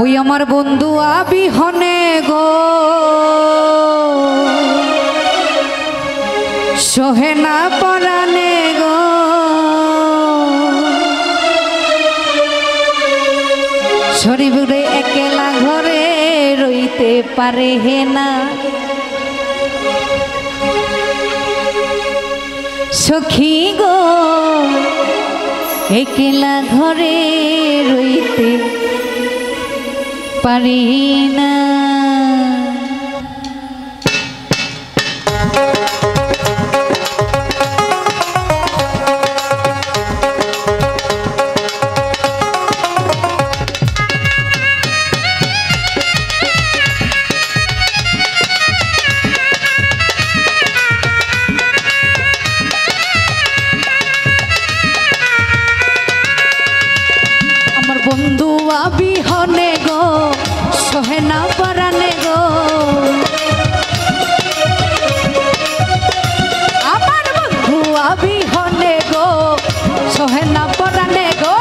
ওই আমার বন্ধু আবিহনে গো সহে না পরানে গো শরীরে একলা ঘরে রইতে পারে হে না সখী গো একলা ঘরে রইতে পারি না। বন্ধু আবিহনে গো সহে না পরানে গো আমার বন্ধু আবিহনে গো সহে না পরানে গো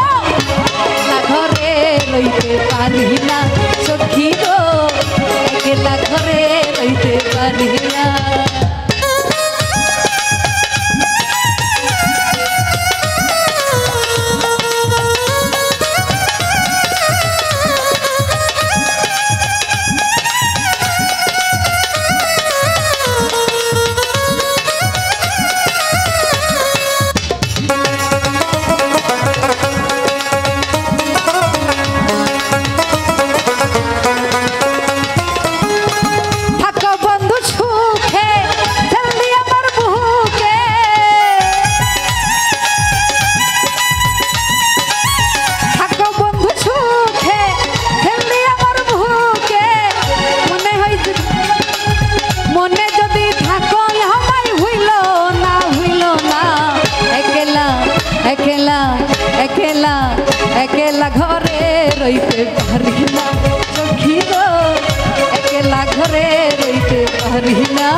একলা ঘরে রইতে পারি না সখী গো একলা ঘরে রইতে পারি না। একলা ঘরে রইতে পারি না সখী গো একলা ঘরে রইতে পারি না।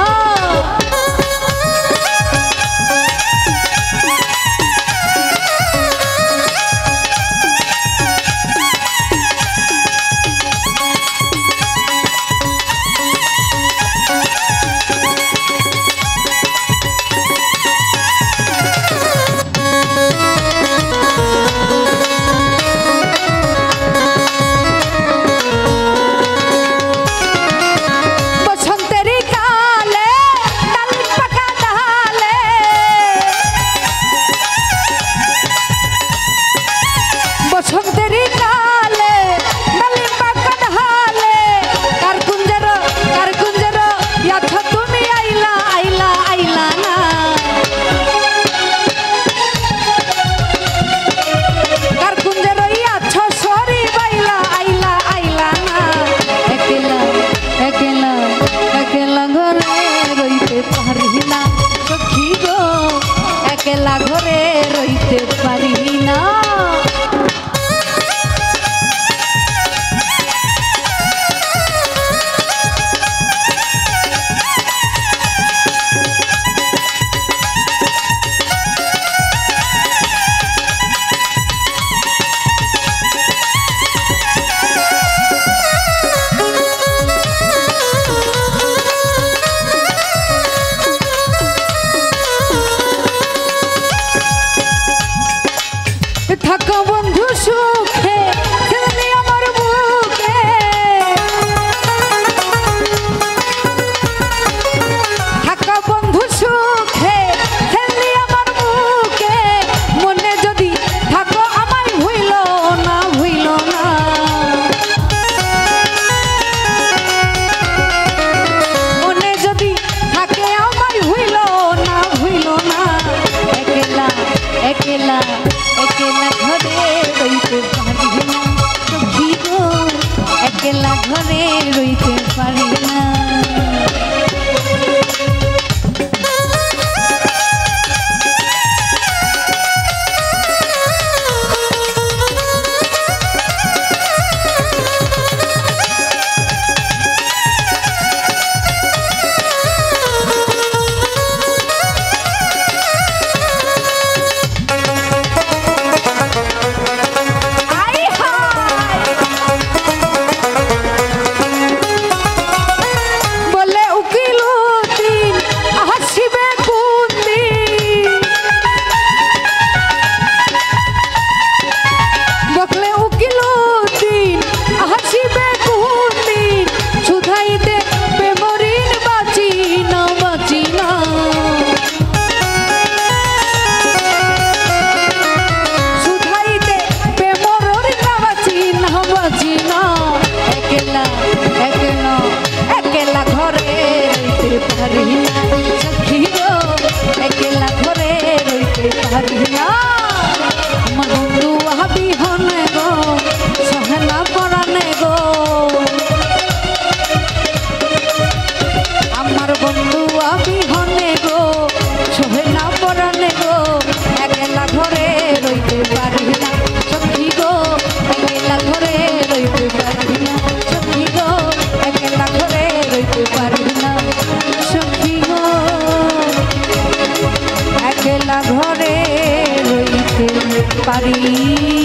থাকলে উকিল দিন হাসিবে কুদিন শুধাইতে প্রেমরিন বাঁচি না শুধাইতে প্রেমরিন বাঁচি না একলা একলা একলা ঘরে রইতে পারি না সখী গো একলা ঘরে রইতে পারি না আমার বন্ধু আবি হনে গো সহেনা পরানে গো আমার বন্ধু আবি হনে গো সহেনা পরানে গো একলা ঘরে রইতে পারি না সখী গো একলা ঘরে রইতে পারি না সখী গো একলা ঘরে রইতে পারি না সখী গো একলা ঘরে রইতে পারি